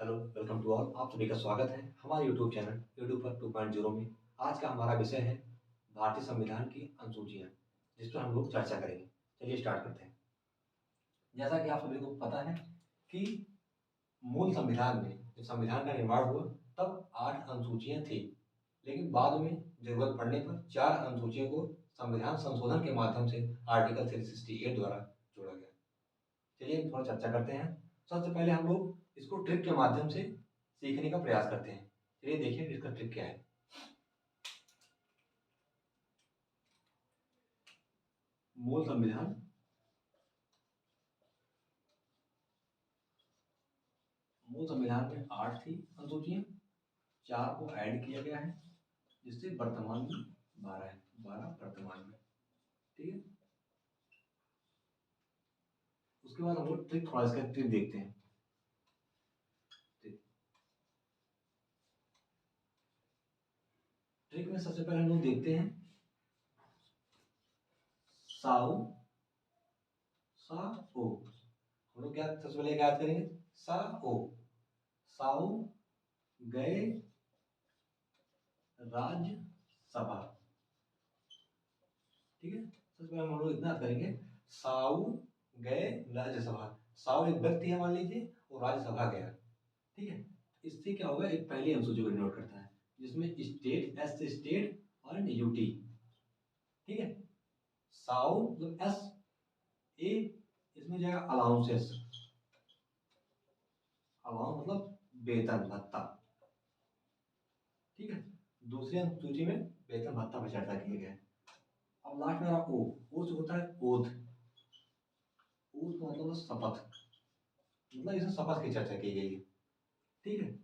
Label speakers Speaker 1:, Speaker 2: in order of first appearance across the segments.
Speaker 1: Hello, welcome to all. आप सभी का स्वागत है हमारे यूट्यूब चैनल यूट्यूब पर 2.0 में। आज का हमारा विषय है भारतीय संविधान की अनुसूचियाँ, जिस पर हम लोग चर्चा करेंगे। चलिए स्टार्ट करते हैं। जैसा कि आप सभी को पता है कि मूल संविधान में जब संविधान का निर्माण हुआ तब 8 अनुसूचियाँ थी, लेकिन बाद में जरूरत पड़ने पर 4 अनुसूचियों को संविधान संशोधन के माध्यम से आर्टिकल 368 द्वारा जोड़ा गया। चलिए थोड़ा चर्चा करते हैं। सबसे पहले हम लोग इसको ट्रिक के माध्यम से सीखने का प्रयास करते हैं। चलिए देखिए इसका ट्रिक क्या है। मूल संविधान में 8 थी अनुसूचियां, 4 को ऐड किया गया है, जिससे वर्तमान में 12 है। 12 वर्तमान में, ठीक है। उसके बाद हम लोग ट्रिक थोड़ा इसका ट्रिक देखते हैं। ट्रिक में सबसे पहले हम लोग देखते हैं साउ सा ओ। हम लोग क्या सबसे पहले याद करेंगे, सा ओ। साउ गए राज्यसभा, ठीक है। सबसे पहले हम लोग इतना करेंगे, साउ गए राज्यसभा। साउ एक व्यक्ति है मान लीजिए, और राज्यसभा गया, ठीक है। इससे क्या होगा, एक पहली अनुसूची को डिनोट करता है जिसमें स्टेट, एस से स्टेट और यूटी, ठीक है। साउ मतलब एस, ए इसमें जाएगा अलाउंसेस। अलाउंस मतलब वेतन भत्ता, ठीक है। दूसरी अनुसूची में वेतन भत्ता पर चर्चा किया गया है। अब लास्ट में आ रहा ओ से होता है ओथ। ओथ का मतलब शपथ, मतलब इसमें शपथ की चर्चा की गई है, ठीक है।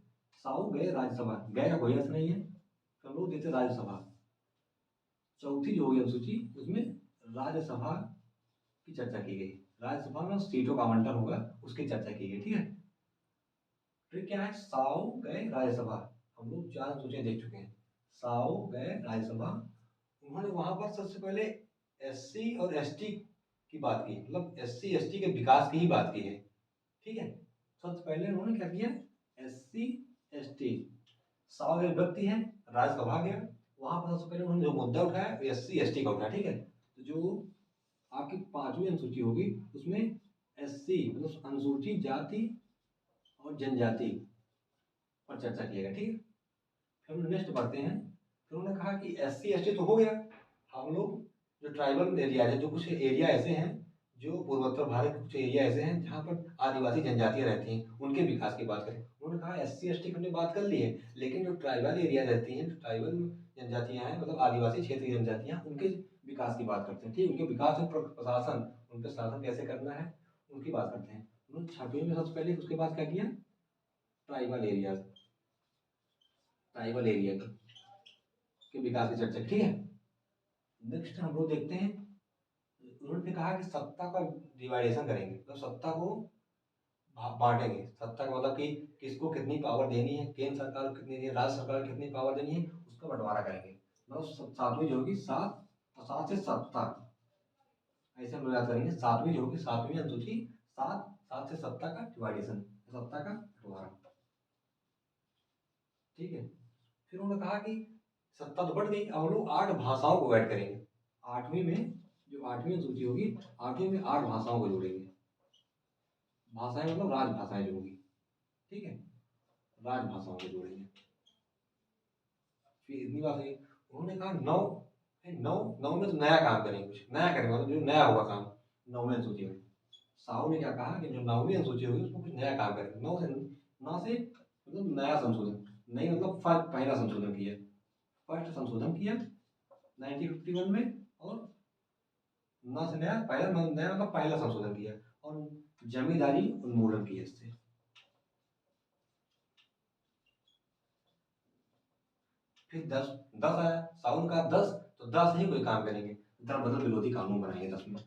Speaker 1: साउ गए राज्यसभा, गए का कोई अर्थ नहीं है, तो हम लोग देते राज्यसभा। चौथी जो होगी अनुसूची, उसमें राज्यसभा की चर्चा की गई। राज्यसभा में सीटों का आवंटन होगा, उसकी चर्चा की गई, ठीक है। फिर क्या है, साउ गए राज्यसभा। हम लोग 4 अनुसूचियां देख चुके हैं। साउ गए राज्यसभा, उन्होंने वहां पर सबसे पहले एससी और एसटी की बात की, मतलब एससी एसटी के विकास की ही बात की है, ठीक है। सबसे पहले उन्होंने क्या किया, एससी एसटी। साउ एक व्यक्ति है, राज्यसभा गया, वहां पर सबसे पहले उन्होंने जो मुद्दा उठाया एससी एसटी का उठाया, ठीक है। तो जो आपकी 5वीं अनुसूची होगी उसमें एससी मतलब अनुसूचित जाति और जनजाति पर चर्चा किएगा, ठीक है। फिर हम नेक्स्ट बढ़ते हैं। फिर उन्होंने कहा कि एससी एसटी तो हो गया, हम लोग जो ट्राइबल एरिया है, जो कुछ एरिया ऐसे हैं जो पूर्वोत्तर भारत के कुछ एरिया ऐसे हैं जहाँ पर आदिवासी जनजातियां रहती हैं, उनके विकास की बात करें। उन्होंने कहा एससी एसटी हमने बात कर ली है, लेकिन जो ट्राइबल एरिया रहती हैं, जो ट्राइबल जनजातियां हैं, मतलब आदिवासी क्षेत्रीय जनजातियां, उनके विकास की बात करते हैं, ठीक। उनके विकास और प्रशासन, उन पर शासन कैसे करना है, उनकी बात करते हैं। उन्होंने 6वीं में सबसे पहले, उसके बाद क्या किया, ट्राइबल एरिया, ट्राइबल एरिया के विकास की चर्चा, ठीक है। नेक्स्ट हम लोग देखते हैं, उन्होंने कहा कि सत्ता का डिवाइडेशन करेंगे, तो सत्ता को बांटेंगे। सत्ता का मतलब कि किसको कितनी पावर देनी है, केंद्र सरकार को कितनी देनी है, राज्य सरकार को कितनी पावर देनी है, उसका बंटवारा करेंगे। मतलब 7वीं जो होगी 7, तो 7 से 7 ऐसे हम लोग याद करेंगे। 7वीं जो होगी, 7वीं अनुसूची, 7, 7 से 7 का डिवाइडेशन, सत्ता का बंटवारा, ठीक है। फिर उन्होंने कहा कि सत्ता तो बढ़ गई, अब हम लोग 8 भाषाओं को ऐड करेंगे। 8वीं में, जो 8वीं अनुसूची होगी, 8वीं में 8 भाषाओं को जोड़ेंगे। भाषाएं मतलब राजभाषाएं जो होंगी, ठीक है, राजभाषाओं को जोड़ेंगे। फिर इतनी बात है, उन्होंने कहा 9, 9 में तो नया काम करेंगे, कुछ नया करेंगे, मतलब जो नया होगा काम 9वीं अनुसूची में। साहू ने क्या कहा कि जो 9वीं अनुसूची होगी उसमें कुछ नया काम करेंगे। 9 से मतलब नया संशोधन, नहीं मतलब पहला संशोधन किया, फर्स्ट संशोधन किया 1951 में, और न से नया, पहला नया मतलब पहला संशोधन किया, और जमींदारी उन्मूलन किया इससे। फिर 10 आया, साउन का 10, तो 10 ही कोई काम करेंगे, दल बदल विरोधी कानून बनाएंगे 10 में।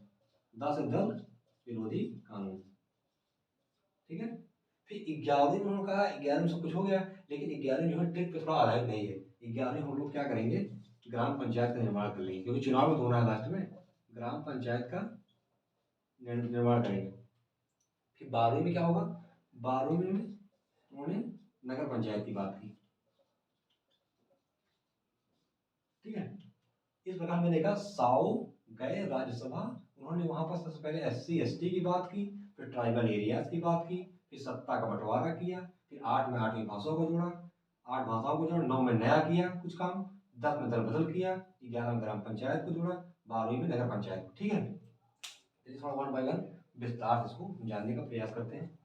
Speaker 1: 10 दल विरोधी कानून, ठीक है। फिर 11वीं में उन्होंने कहा, 11वीं में सब कुछ हो गया, लेकिन 11वीं जो है ट्रिक पे थोड़ा आधारित नहीं है। 11वीं हम लोग क्या करेंगे, ग्राम पंचायत का निर्माण कर लेंगे, क्योंकि चुनाव में तो होना है लास्ट में, ग्राम पंचायत का निर्माण करेंगे। फिर 12वीं में क्या होगा, 12वीं में उन्होंने नगर पंचायत की बात की। ठीक है, इस प्रकार मैंने देखा साउ गए राज्यसभा, उन्होंने वहां पर सबसे पहले SC ST की बात की, फिर ट्राइबल एरियाज की बात की, फिर सत्ता का बंटवारा किया, फिर 8 में 8वीं भाषाओं को जोड़ा, 8 भाषाओं को जोड़ा, 9 में नया किया कुछ काम, 10 में दल बदल किया, 11 में ग्राम पंचायत को जोड़ा, 12वीं में नगर पंचायत को। ठीक है, थोड़ा वन बाय वन विस्तार से इसको जानने का प्रयास करते हैं।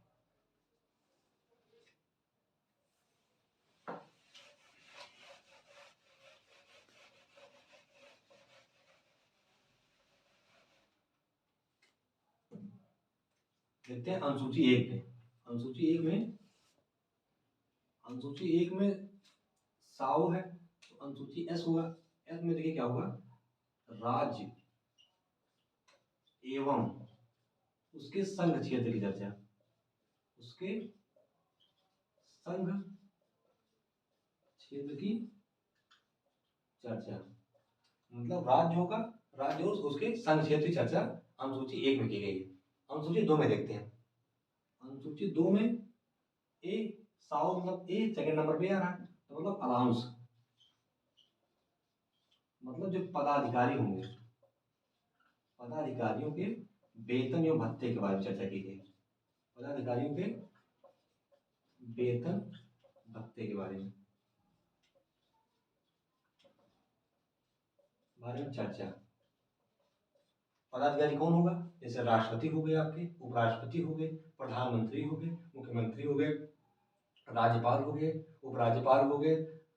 Speaker 1: देखते हैं अनुसूची 1 में। अनुसूची 1 में साउ है, तो अनुसूची S हुआ। S में देखिए क्या होगा, राज्य एवं उसके संघ क्षेत्र की चर्चा, उसके संघ क्षेत्र की चर्चा, मतलब राज्य होगा, राज्य और उसके संघ क्षेत्र की चर्चा अनुसूची 1 में की गई है। अनुसूची 2 में देखते हैं। अनुसूची 2 में ए साउ मतलब ए सेकंड नंबर पे आ रहा है, तो मतलब अलाउंस, मतलब जो पदाधिकारी होंगे, पदाधिकारियों के वेतन एवं भत्ते के बारे में चर्चा की गई। पदाधिकारियों के वेतन भत्ते के बारे में चर्चा। पदाधिकारी कौन होगा, जैसे राष्ट्रपति हो गए, आपके उपराष्ट्रपति हो गए, प्रधानमंत्री हो गए, मुख्यमंत्री हो गए, राज्यपाल हो गए, उपराज्यपाल हो गए,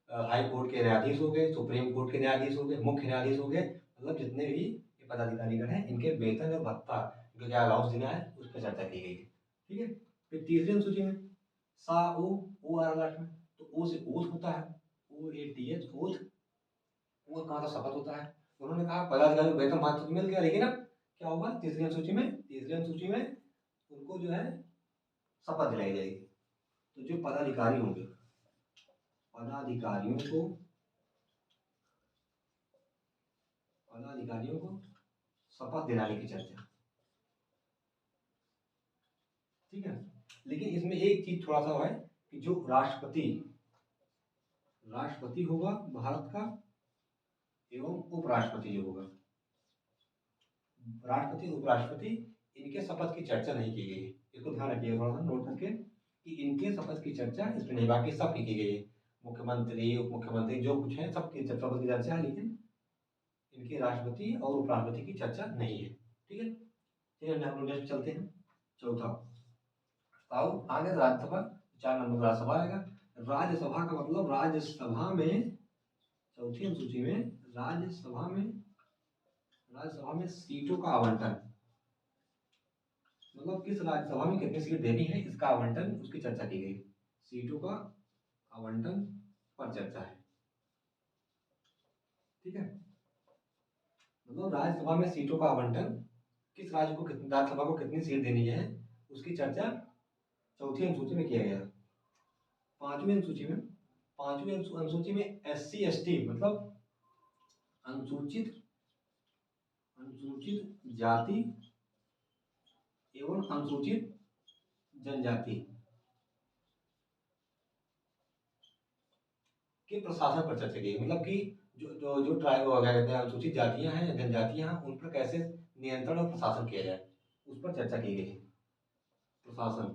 Speaker 1: हाई कोर्ट के न्यायाधीश हो गए, सुप्रीम कोर्ट के न्यायाधीश हो गए, मुख्य न्यायाधीश हो गए, मतलब जितने भी ये पदाधिकारीगण हैं इनके वेतन और भत्ता जो क्या अलाउंस देना है उस पर चर्चा की गई है। ठीक है, फिर तीसरी अनुसूची में सा ओ आ रहा है, तो ओ से ओथ होता है, OATH ओथ, वो कहाँ का शपथ होता है। उन्होंने कहा पदाधिकारी वेतन भत्ता तो मिल गया, लेकिन अब क्या होगा तीसरी अनुसूची में उनको जो है शपथ दिलाई जाएगी। तो जो पदाधिकारी होंगे, पदाधिकारियों को शपथ दिलाने की चर्चा। ठीक है, लेकिन इसमें एक चीज थोड़ा सा है कि जो राष्ट्रपति होगा भारत का एवं उपराष्ट्रपति जो होगा, राष्ट्रपति उपराष्ट्रपति इनके शपथ की चर्चा नहीं की गई है। इसको ध्यान रखिएगा थोड़ा सा नोट करके कि इनके शपथ की चर्चा इसमें नहीं, बाकी सब की गई है। मुख्यमंत्री उप मुख्यमंत्री जो कुछ है सबकी शपथ की चर्चा है, लेकिन इनके राष्ट्रपति और उपराष्ट्रपति की चर्चा नहीं है। ठीक है, चलिए हम लोग नेक्स्ट चलते हैं। चौथा साउथ आगे राज्यसभा, 4 नंबर राज्यसभा आएगा। राज्यसभा का मतलब राज्यसभा में चौथी अनुसूची में राज्यसभा में सीटों का आवंटन, मतलब किस राज्यसभा में कितनी सीट देनी है इसका आवंटन, उसकी चर्चा की गई। सीटों का आवंटन पर चर्चा है। ठीक है, मतलब राज्यसभा में सीटों का आवंटन, किस राज्य को कितनी, राज्यसभा को कितनी सीट देनी है उसकी चर्चा चौथी अनुसूची में किया गया। पांचवी अनुसूची में SC ST मतलब अनुसूचित जाति एवं अनुसूचित जनजाति के प्रशासन पर चर्चा की, मतलब कि जो ट्राइब वगैरह कहते हैं अनुसूचित जातियां हैं, जनजातियां हैं, उन पर कैसे नियंत्रण और प्रशासन किया जाए उस पर चर्चा की गई। प्रशासन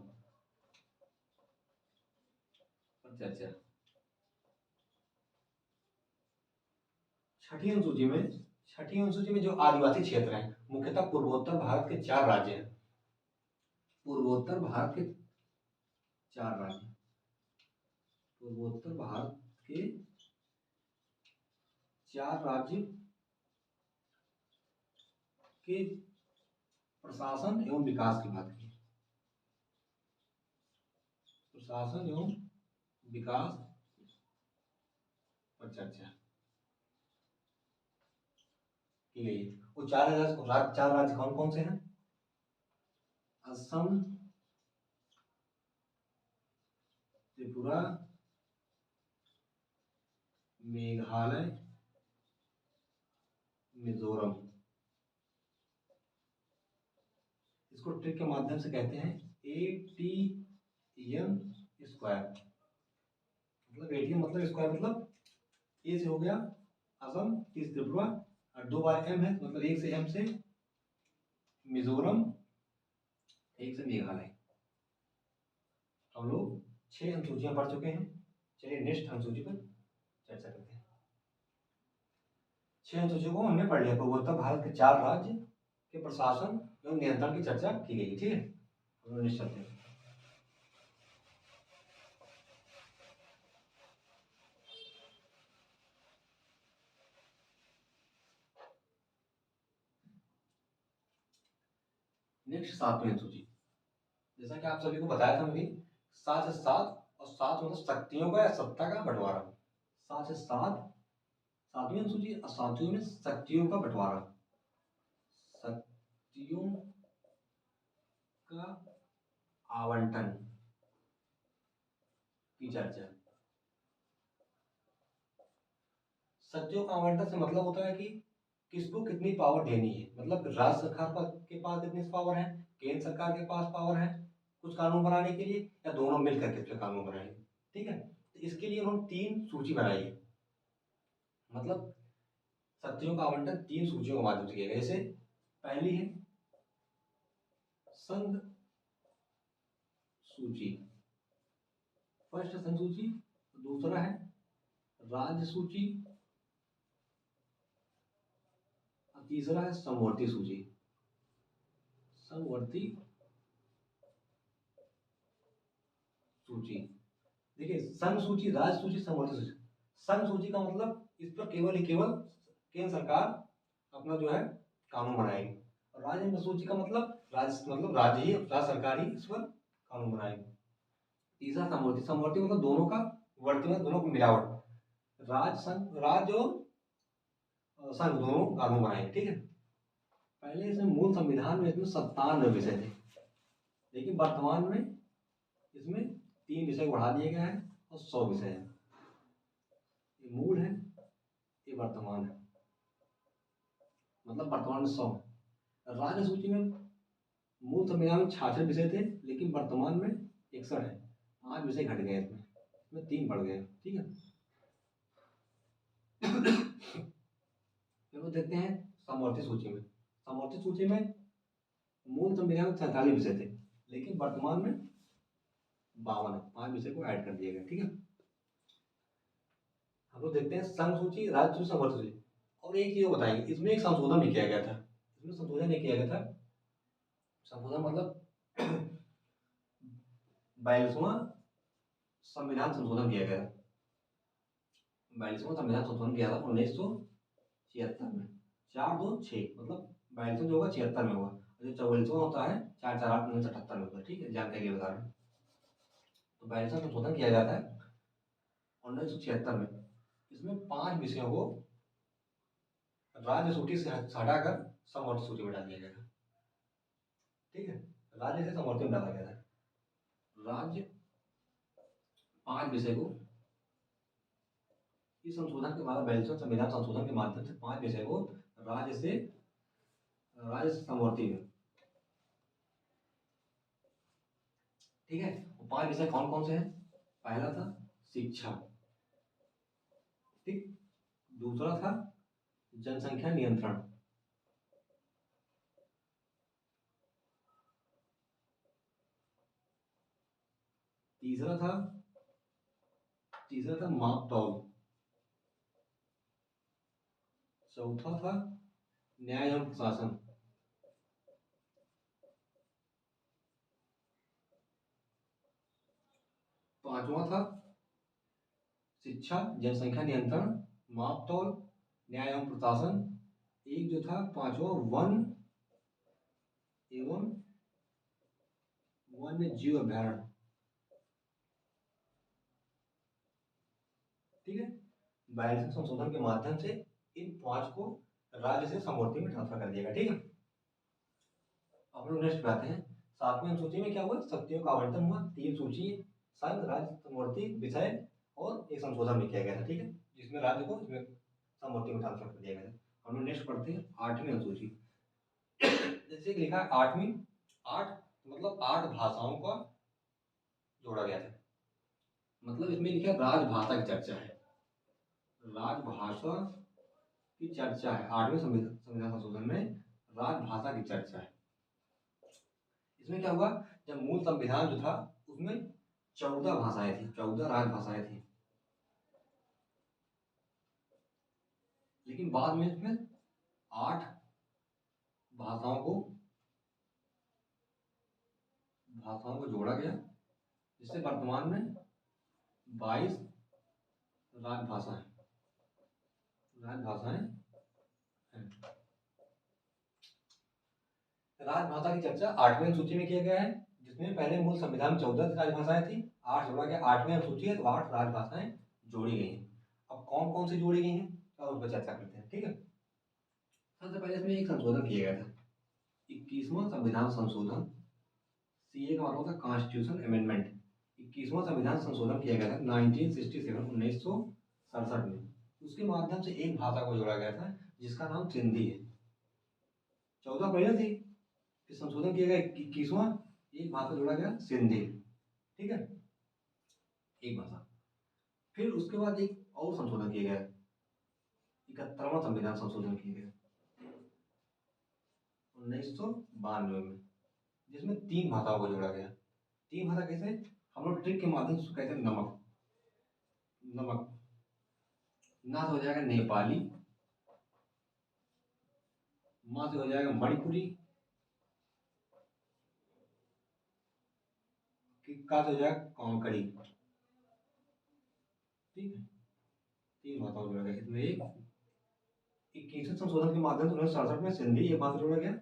Speaker 1: पर चर्चा। छठी अनुसूची में जो आदिवासी क्षेत्र हैं, मुख्यतः पूर्वोत्तर भारत के 4 राज्य हैं। पूर्वोत्तर भारत के 4 राज्य, पूर्वोत्तर भारत के 4 राज्य के प्रशासन एवं विकास की बात की। प्रशासन एवं विकास पर चर्चा की गई। वो 4 राज्य कौन कौन से हैं? असम, त्रिपुरा, मेघालय, मिजोरम। इसको ट्रिक के माध्यम से कहते हैं ATM स्क्वायर, मतलब एटीएम मतलब स्क्वायर, मतलब ए से हो गया असम 30 त्रिपुरा और 2 बार एम है, मतलब एक से एम से मिजोरम, एक से मेघालय। हम लोग 6 अनुसूचियां पढ़ चुके हैं। चलिए नेक्स्ट अनुसूची पर चर्चा करते हैं। 6 अनुसूचियों को हमने पढ़ लिया। पूर्वोत्तर भारत के 4 राज्य के प्रशासन एवं नियंत्रण की चर्चा की गई। ठीक है, हम लोग नेक्स्ट चलते हैं। नेक्स्ट 7वीं अनुसूची, जैसा कि आप सभी को बताया था मैं, 7 से 7 और 7 मतलब शक्तियों का या सत्ता का बंटवारा। 7 से 7 7वीं अनुसूची और 7वीं में शक्तियों का बंटवारा, शक्तियों का आवंटन की चर्चा। शक्तियों का आवंटन से मतलब होता है कि किसको कितनी पावर देनी है, मतलब राज्य सरकार के पास कितनी पावर है, केंद्र सरकार के पास पावर है कुछ कानून बनाने के लिए, या दोनों मिलकर के उसके कानून बनाएंगे। ठीक है, तो इसके लिए उन्होंने 3 सूची बनाई है, मतलब शक्तियों का आवंटन 3 सूचियों के माध्यम से किया गया। जैसे पहली है संघ सूची, फर्स्ट संघ सूची, दूसरा है राज्य सूची, तीसरा है समवर्ती सूची। समवर्ती सूची, देखिए संघ सूची, राज्य सूची, समवर्ती सूची। संघ सूची का मतलब इस पर केवल ही केवल केंद्र सरकार अपना जो है कानून बनाएगी, और राज्य सूची का मतलब राज्य ही, राज्य सरकार ही इस पर कानून बनाएगी। तीसरा समवर्ती, समवर्ती मतलब दोनों का वर्ती, मतलब दोनों को मिलावट, राज्य और संघ दोनों कानून बनाएंगे। ठीक है, पहले इसमें मूल संविधान में इसमें 97 विषय थे, लेकिन वर्तमान में इसमें 3 विषय बढ़ा दिए गए हैं और 100 विषय है। ये मूल है, ये वर्तमान है, मतलब वर्तमान में 100। राज्य सूची में मूल संविधान में 66 विषय थे, लेकिन वर्तमान में 61 है, 5 विषय घट गए, इसमें 3 बढ़ गए। ठीक है, चलो देखते हैं समवर्ती सूची में। समवर्ती सूची में मूल संविधान में 47 विषय थे, लेकिन वर्तमान में 52 है, 5 विषय को ऐड कर दिया गया। ठीक है, हम लोग देखते हैं संघ सूची, राज्य सूची, समवर्ती सूची। और एक चीज बताएंगे, इसमें एक संशोधन भी किया गया था। इसमें संशोधन नहीं किया गया था, संशोधन मतलब 42वां संविधान संशोधन किया गया था। 42वां संविधान संशोधन किया था 1976 में, 426, मतलब 42वां जो होगा 76 में होगा, जो 44वां होता है 448 1978 में होता है। ठीक है, जानकारी के लिए बता रहा हूँ। तो 42वां संशोधन किया गया था 1976 में। इसमें 5 विषयों को राज्य सूची से हटाकर समवर्ती सूची में डाल दिया गया था। ठीक है, राज्य से समवर्ती में डाला गया था। राज्य 5 विषय को इस संशोधन के बाद, 42वां संविधान संशोधन के माध्यम से 5 विषय को राज्य से समवर्ती में। ठीक है, वो 5 विषय कौन कौन से हैं? पहला था शिक्षा, ठीक, दूसरा था जनसंख्या नियंत्रण, तीसरा था माप तौल, चौथा था न्याय एवं प्रशासन, पांचवा था शिक्षा, जनसंख्या नियंत्रण, माप तौल, न्याय एवं प्रशासन, एक जो था पांचवा वन एवं वन्य जीव अभ्यारण्य। ठीक है, 42वें संशोधन के माध्यम से इन 5 को राज्य से समवर्ती में ट्रांसफर कर दिया गया। ठीक है, अब लोग नेक्स्ट आते हैं। 7वीं अनुसूची में क्या हुआ? शक्तियों का आवंटन हुआ, 3 सूची, संघ, राज्य, समवर्ती, विषय और एक संशोधन भी किया गया था। ठीक है, जिसमें राज्य को इसमें समवर्ती में ट्रांसफर कर दिया गया था। हम लोग नेक्स्ट पढ़ते हैं 8वीं अनुसूची। जैसे लिखा है 8वीं, 8 मतलब 8 भाषाओं का जोड़ा गया था। मतलब इसमें लिखा है राजभाषा की चर्चा है, राजभाषा की चर्चा है, 8वें संविधान संशोधन में राजभाषा की चर्चा है। इसमें क्या हुआ, जब मूल संविधान जो था उसमें 14 भाषाएं थी, 14 राजभाषाएं थी, लेकिन बाद में इसमें 8 भाषाओं को जोड़ा गया, जिससे वर्तमान में 22 राजभाषाएं हैं। राजभाषा की चर्चा 8वें अनुसूची में किया गया है, जिसमें पहले मूल संविधान में 14 राजभाषाएं थी, 8 जोड़ा गया, 8वें अनुसूची है तो 8 राजभाषाएं जोड़ी गई हैं। अब कौन कौन सी जोड़ी गई हैं तो उस पर चर्चा करते हैं, ठीक है। सबसे पहले इसमें एक संशोधन किया गया था, 21वां संविधान संशोधन, सीए का मतलब था कॉन्स्टिट्यूशन अमेंडमेंट। 21वां संविधान संशोधन किया गया था 1967 में। उसके माध्यम से एक भाषा को जोड़ा गया था जिसका नाम सिंधी है। 14 पहले थी, फिर संशोधन किया गया 21वां, एक भाषा जोड़ा गया सिंधी, ठीक है, एक भाषा। फिर उसके बाद एक और संशोधन किया गया, 71वां संविधान संशोधन किया गया 1992 में, जिसमें 3 भाषाओं को जोड़ा गया। 3 भाषा कैसे, हम लोग ट्रिक के माध्यम से कहते हैं नमक, ना से हो जाएगा नेपाली, माँ से हो जाएगा मणिपुरी, का से हो जाएगा कोंकणी, ठीक है। 3 भाषाओं को जोड़ा गया। इसमें एक 21वें संशोधन के माध्यम से 1967 में सिंधी एक भाषा जोड़ा गया,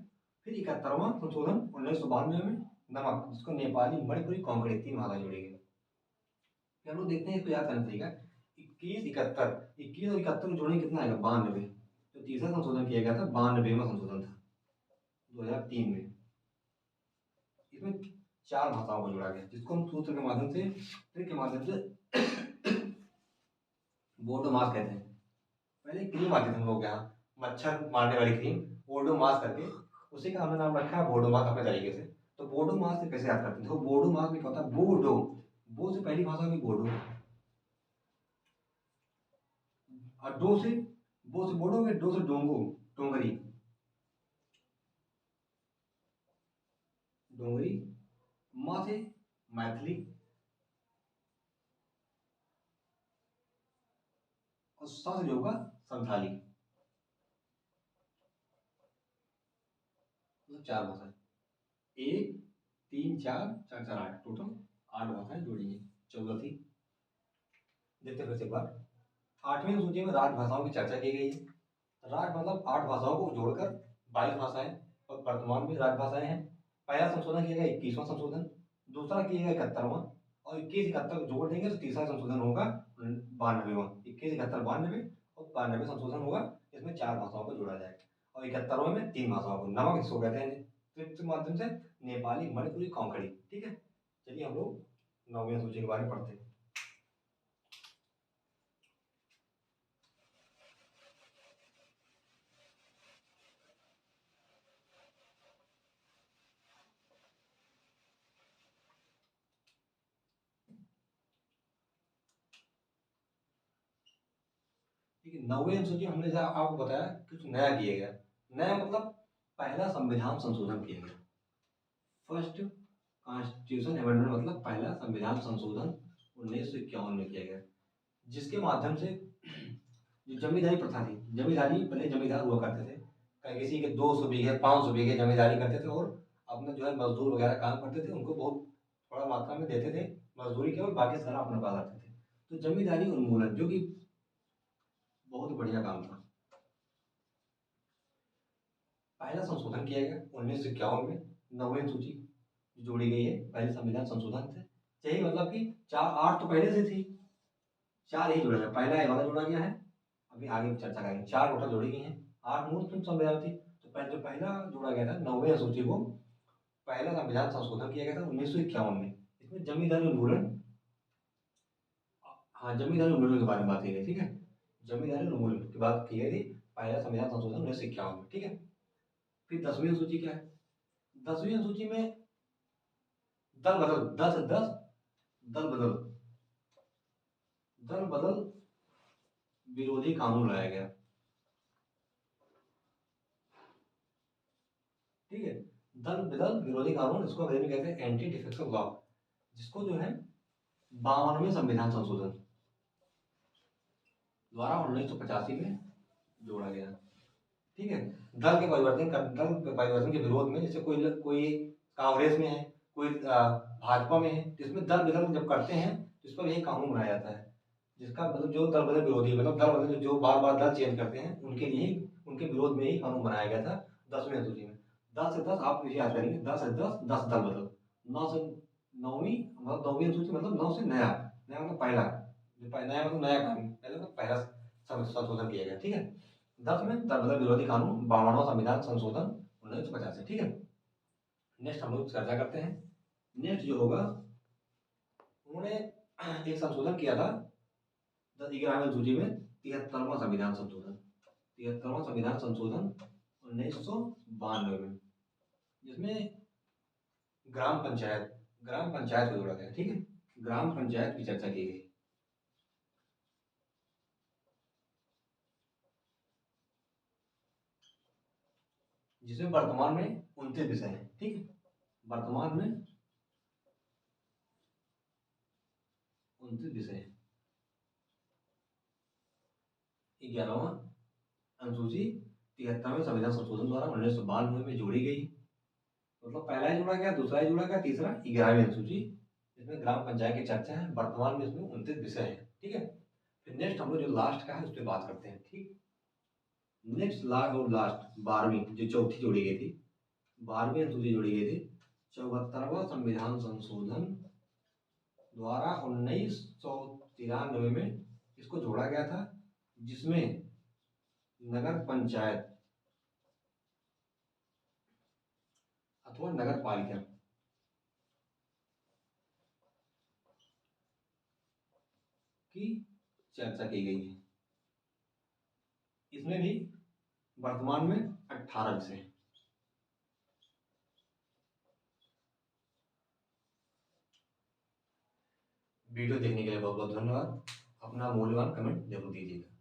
Speaker 1: फिर 71वां संशोधन 1992 में नमक, जिसको नेपाली, मणिपुरी, कोंकणी 3 भाषा जोड़ी गई। हम लोग देखते हैं इसको याद करने तरीका, 21 और 71 को जोड़ेंगे कितना आएगा, 92। तो तीसरा संशोधन किया गया था, 92वां संशोधन था 2003 में। इसमें 4 भाषाओं को जोड़ा गया, जिसको हम सूत्र के माध्यम से, ट्रिक के माध्यम से बोडोमास कहते हैं। पहले क्रीम आती थी हम लोग यहाँ, मच्छर मारने वाली क्रीम, बोडोमास करके, उसी का हमने नाम रखा है बोडोमास अपने तरीके से। तो बोडोमास से कैसे याद करते हैं, तो बोडोमास में क्या होता है, बोडो, बो से पहली भाषा में बोडो, और बो से बोडो में, डो से डोंगो, डोंगरी, माँ से मैथिली, और सा से जो होगा संथाली। तो 4 भाषा, 1 3 4 4 4 8, टोटल 8 भाषाएं जोड़ी हैं, 14 थी। देखते फिर से एक बार, 8वीं सूची में राजभाषाओं की चर्चा की गई है। राज मतलब 8 भाषाओं को जोड़कर 22 भाषाएं, और वर्तमान में राजभाषाएं हैं। पहला संशोधन किया गया 21वां संशोधन, दूसरा किया गया 71वां, और 21-71 को जोड़ देंगे तो तीसरा संशोधन होगा 92वां। 21-71 92, और 92 संशोधन होगा, इसमें 4 भाषाओं को जोड़ा जाएगा, और 71वें में 3 भाषाओं को, नमक इसको कहते हैं, के माध्यम से नेपाली, मणिपुरी, कोंकणी, ठीक है। चलिए हम लोग 9वीं सूची के बारे में पढ़ते हैं। ठीक है, 9वीं अनुसूची हमने जहाँ आपको बताया कुछ नया किया गया। नया मतलब पहला संविधान संशोधन किया गया, फर्स्ट कॉन्स्टिट्यूशन अमेंडमेंट, मतलब पहला संविधान संशोधन 1951 में किया गया, जिसके माध्यम से जो जमींदारी प्रथा थी, जमींदारी पहले जमींदार हुआ करते थे, किसी के 200 बीघे 500 बीघे जमींदारी करते थे, और अपना जो है मजदूर वगैरह काम करते थे, उनको बहुत थोड़ा मात्रा में देते थे मजदूरी केवल, बाकी सारा अपना पास रखते थे। तो जमींदारी उन्मूलन, जो कि बहुत बढ़िया काम था, पहला संशोधन किया गया 1951 में, 9वीं सूची जोड़ी गई है, पहले संविधान संशोधन थे। यही मतलब कि 8 तो पहले से थी, 4 ही जोड़ा गया, पहला ये वाला जोड़ा गया है, अभी आगे चर्चा करेंगे। 4 टोटल जोड़ी गई हैं, 8 मूल संविधान थी। तो जो पहला जोड़ा गया था 9वीं अनुसूची को, पहला संविधान संशोधन किया गया था 1951 में। इसमें जमींदारी उन्मूलन, हाँ जमींदारी उन्मूलन के बारे में बात की गई, ठीक है, जमींदारी उन्मूलन की बात की गई थी, पहला संविधान संशोधन 1951 में, ठीक है। फिर 10वीं अनुसूची क्या है, 10वीं अनुसूची में दल बदल, 10 10 दल बदल, दल बदल विरोधी कानून लाया गया। ठीक है, दल बदल विरोधी कानून, इसको अंग्रेजी में कहते हैं एंटी डिफेक्टिव लॉ, जिसको जो है 52वें संविधान संशोधन द्वारा 1985 में जोड़ा गया। ठीक है, दल के परिवर्तन के विरोध में, जैसे कोई कोई कांग्रेस में है, कोई भाजपा में है, जिसमें दल बदल जब करते हैं तो इस पर यही कानून बनाया जाता है, जिसका मतलब जो दल बदल विरोधी, मतलब दल बदल जो बार बार दल चेंज करते हैं, उनके लिए, उनके विरोध में ही कानून बनाया गया था 10वीं अनुसूची में। 10 से 10 आप इसे याद करेंगे, 10 से 10 10 दल बदल, 9 से 9वीं मतलब 9वीं अनुसूची मतलब 9 से नया, नया मतलब पहला, नया मतलब नया कानून, पहले मतलब पहला संशोधन किया गया। ठीक है, 10 में दल बदल विरोधी कानून 52वां संविधान संशोधन 1985। ठीक है, नेक्स्ट हम लोग चर्चा करते हैं। नेक्स्ट जो होगा, उन्होंने एक संशोधन किया था 11वीं अनुसूची में, 73वां संविधान संशोधन, 73वां संविधान संशोधन 1992 में, जिसमें ग्राम पंचायत को जोड़ा गया। ठीक है, ग्राम पंचायत की चर्चा की गई, जिसमें वर्तमान में 29 विषय हैं। ठीक है, वर्तमान में 29 विषय हैं। 11वां अनुसूची 73वें संविधान संशोधन द्वारा 1992 में जोड़ी गई, मतलब पहला ही जोड़ा गया, दूसरा ही जोड़ा गया, तीसरा 11वीं अनुसूची, इसमें ग्राम पंचायत की चर्चा है। वर्तमान में इसमें 29 विषय है। ठीक है, फिर नेक्स्ट हम लोग जो लास्ट का है उस पर बात करते हैं। ठीक, नेक्स्ट लास्ट 12वीं जो चौथी जोड़ी गई थी, 12वीं अनुसूची जोड़ी गई थी 74वां संविधान संशोधन द्वारा 1993 में इसको जोड़ा गया था, जिसमें नगर पंचायत अथवा नगर पालिका की चर्चा की गई है। इसमें भी वर्तमान में 18 विषय। वीडियो देखने के लिए बहुत बहुत धन्यवाद। अपना मूल्यवान कमेंट जरूर दीजिएगा।